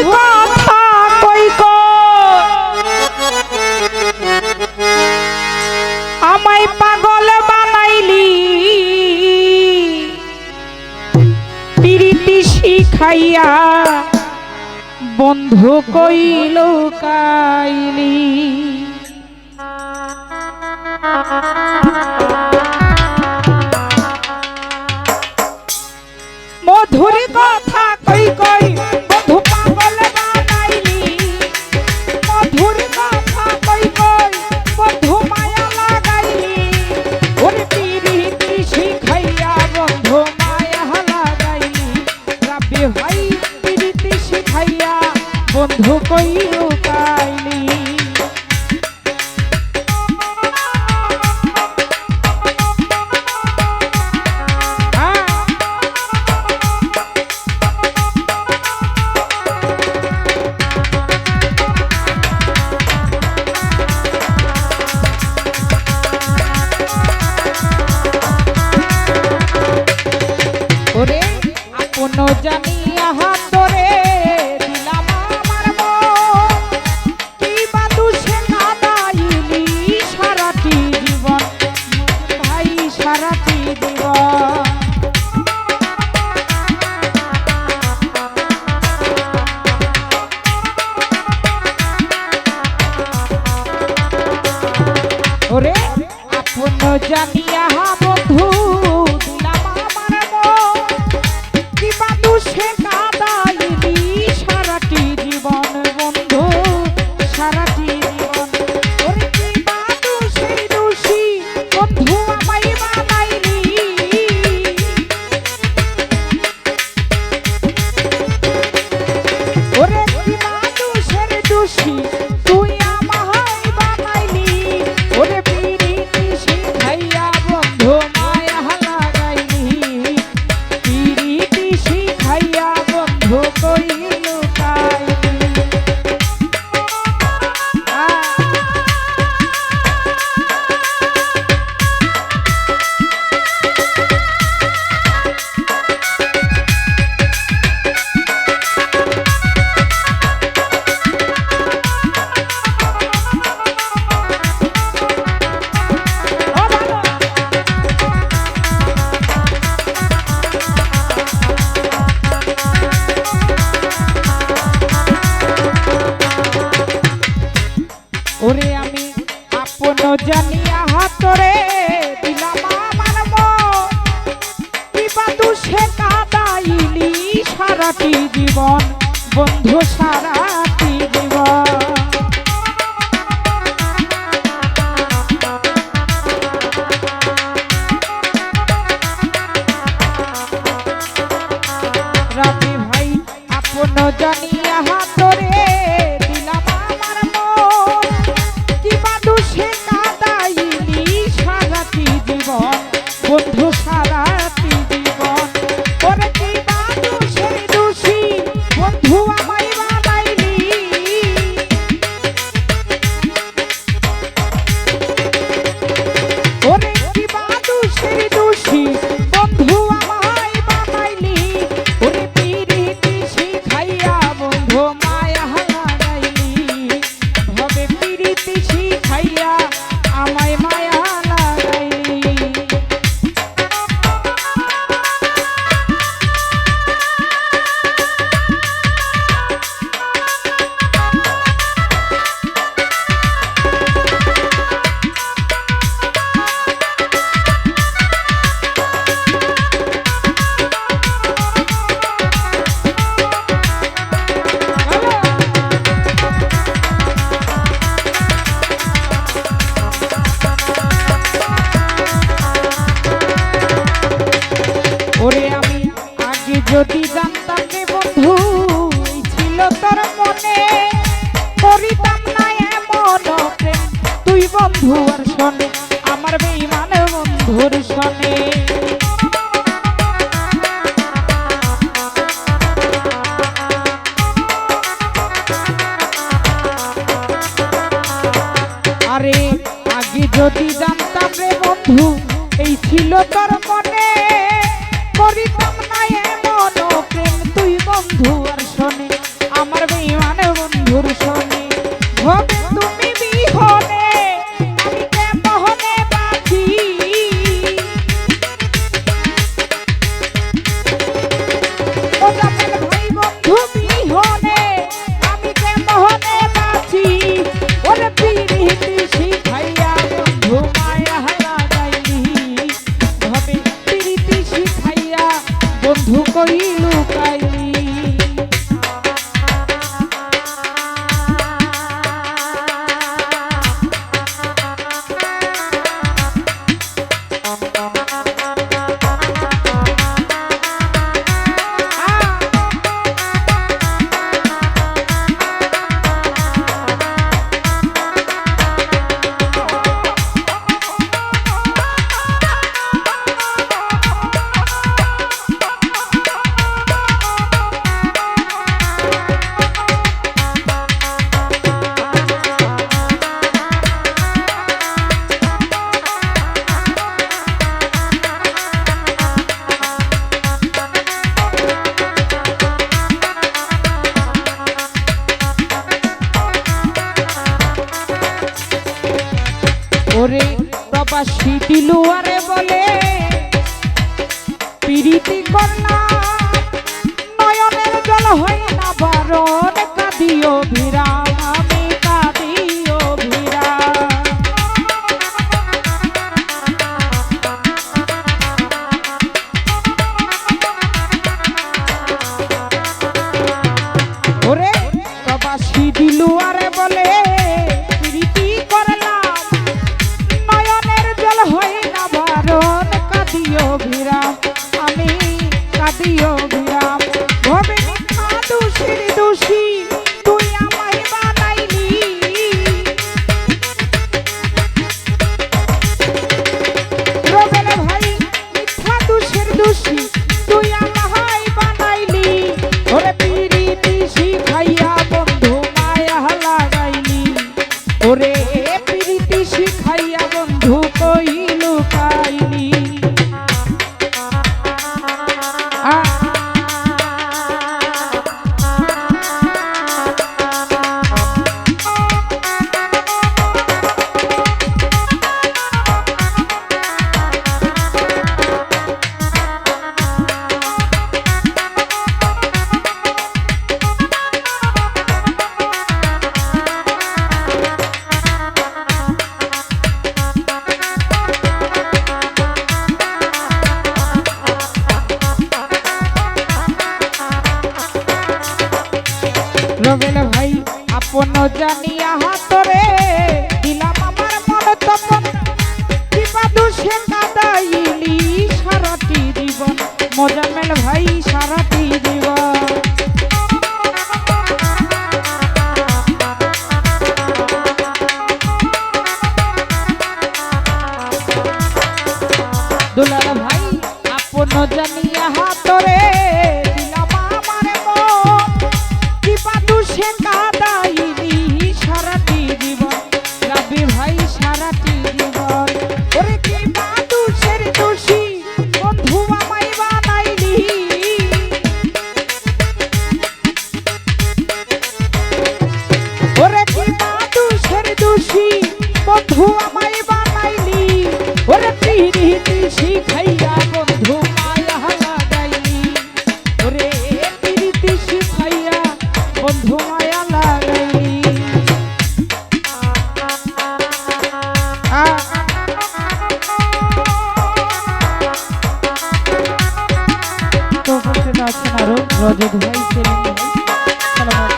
কথা কই গো আমায় পাগল বানাইলি পিরিতি শিখাইয়া বন্ধু কইল কাইলি মধুর কথা কই কই বন্ধু পাগল বানাইলি মধুর কথা কই কই বন্ধু মায়া লাগাইলি ওরে পিরিতি শিখাইয়া বন্ধু মায়া লাগাইলি রাব্বি ভাই পিরিতি শিখাইয়া বন্ধু কইল কাইলি কোনো জানিয়া হাতরে দিলাম আমার মন কি বাদু সে কাঁদাইলি সারাটি জীবন ভাই সারাটি জীবন ওরে আপন জানিয়া বন্ধু সে কাঁদাইলি সারাটি জীবন বন্ধু সারাটি জীবন ওরে কি বাদু সেই দোষী বন্ধু আমায় বানাইলি ওরে কি বাদু সেই দোষী তুই আমায় বানাইলি ওরে পিরিতি শিখাইয়া বন্ধু মায়া লাগাইলি পিরিতি শিখাইয়া বন্ধু কইল কাইলি ওরে আমি আপন জানিয়া হাতরে দিলাম আমার মন কি বাদু সে কাঁদাইলি সারাটি জীবন বন্ধু সারাটি জীবন রাবি ভাই আপন জানিয়া হাতরে দিলাম আমার মন কি বাদু সে কাঁদাইলি সারাটি জীবন বন্ধু সারাটি জীবন ওরে কি বাদু সে দোষী বন্ধু আমায় বানাইলি ওরে কি বাদু সে দোষী বন্ধু আমায় বানাইলি ওরে পিরিতি শিখাইয়া বন্ধু মায়া লাগাইলি ভবে পিরিতি শিখাইয়া আমায় মায়া লাগাইলি ওরে আমি আগে যদি জানতাম রে বন্ধু এই ছিল তোর মনে করিতাম না এমন প্রেম তুই বন্ধু আর শোনে আমার বেঈমান বন্ধুর শোনে আরে আগে যদি জানতাম রে বন্ধু এই ছিল তোর মনে করিতাম না এমন প্রেম তুই বন্ধু আর শোনে আমার প্রবাসী দিলু আরে বলে প্রীতি করলাম নয়নের জল হয় না বারণ কাঁদিও ভিরাম আমি কাঁদিও ভিরাম ওরে প্রবাসী দিলু আরে বলে প্রীতি করলাম নয়নের জল হয় না বারণ কাঁদিও ভিরাম আমি কাঁদিও ভিরাম ভবে মিথ্যা দোষীর দোষী তুই আমায় বানাইলি রবেল ভাই মিথ্যা দোষের দোষী তুই আমায় বানাইলি ওরে প্রীতি শিখাইয়া বন্ধু মায়া লাগাইলি ওরে প্রীতি শিখাইয়া বন্ধু কই লুকাইলি রবেল ভাই আপন জানিয়া হাতরে দিলাম আমার মন তপন কিবা দোষে কাদাইলি সারাটি জীবন মোজাম্মেল ভাই সারাটি জীবন দুলাল ভাই আপন জানিয়া হাতরে দিলাম আমার মন কিবা দোষে কাদাইলি সারাটি জীবন রাবি ভাই সারাটি জীবন ওরে কিবা দোষের দোষী বন্ধু আমায় বানাইলি ওরে কিবা দোষের দোষী বন্ধু আমায় বানাইলি ওরে প্রীতি শিখাইয়া বন্ধু মায়া লাগাইলি ওরে প্রীতি শিখাইয়া বন্ধু মায়া লাগাইলি তো উপস্থিত আছেন আরো রজত ভাই সেলিম ভাই সালাম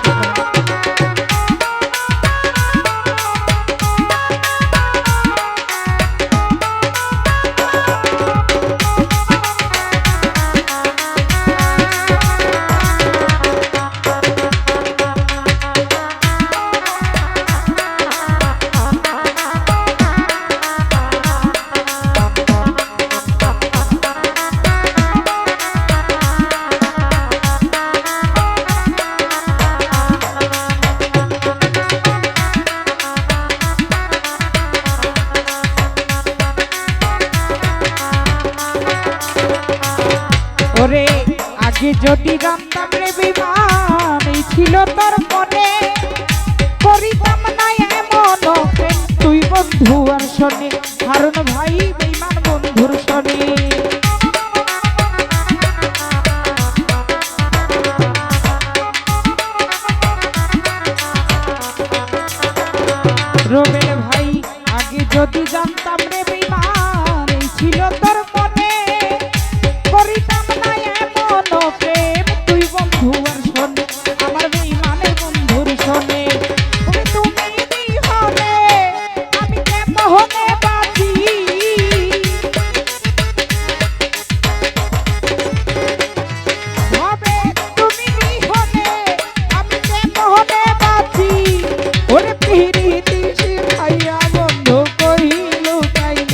ওরে আগে যদি জানতাম রে বিমান এই ছিল তোর মনে করিতাম না এমন প্রেম তুই বন্ধু আর শোনে হারুন ভাই বেঈমান বন্ধুর শোনে রবেল ভাই আগে যদি জানতাম রে বেঈমান এই ছিল তোর মনে করিতাম না এমন প্রেম তুই বন্ধু আর শোনে আমার বেঈমানের বন্ধুর শোনে তুমি বিহনে আমি কেমনে বাঁচি ভাবে তুমি বিহনে আমি কেমনে বাঁচি ওরে প্রীতি শিখাইয়া বন্ধু কই লুকাইলি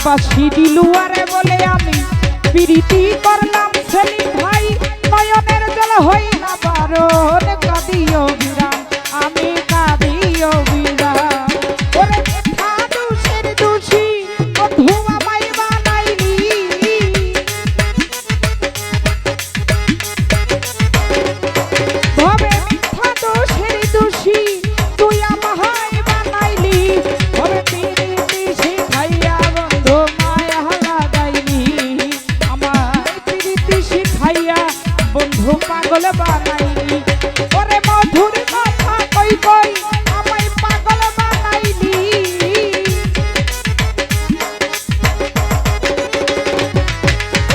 ফাঁসি দিলুয়ারে বলে আমি প্রীতি করলাম সেলিম ভাই নয়নের জল হই না বারণ কাঁদিও বিরাম আমি কাঁদিও বিরাম ওরে মিথ্যা দোষের দোষী বন্ধু আমায় বানাইলি ভবে মিথ্যা দোষের দোষী তুই আমায় বানাইলি ভবে প্রীতি শিখাইয়া বন্ধু মায়া লাগাইলি আমায় প্রীতি শিখাইয়া বন্ধু পাগল বানাইলি ওরে মধুর কথা কই কই আমায় পাগল বানাইলি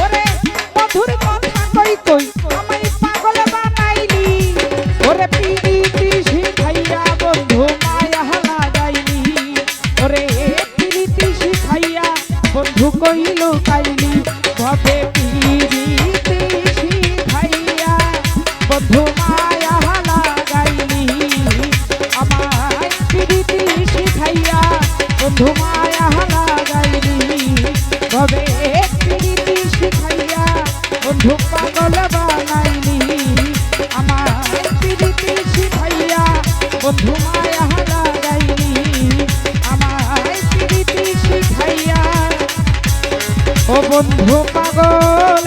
ওরে মধুর কথা কই কই আমায় পাগল বানাইলি ওরে প্রীতি শিখাইয়া বন্ধু মায়া লাগাইলি ওরে প্রীতি শিখাইয়া বন্ধু কইল কাইলি ভবে প্রীতি শিখাইয়া বন্ধু মায়া লাগাইলি আমায় প্রীতি শিখাইয়া বন্ধু মায়া লাগাইলি ভবে প্রীতি শিখাইয়া বন্ধু পাগল বানাইলি আমায় প্রীতি শিখাইয়া বন্ধু মায়া লাগাইলি আমায় প্রীতি শিখাইয়া ও বন্ধু পাগল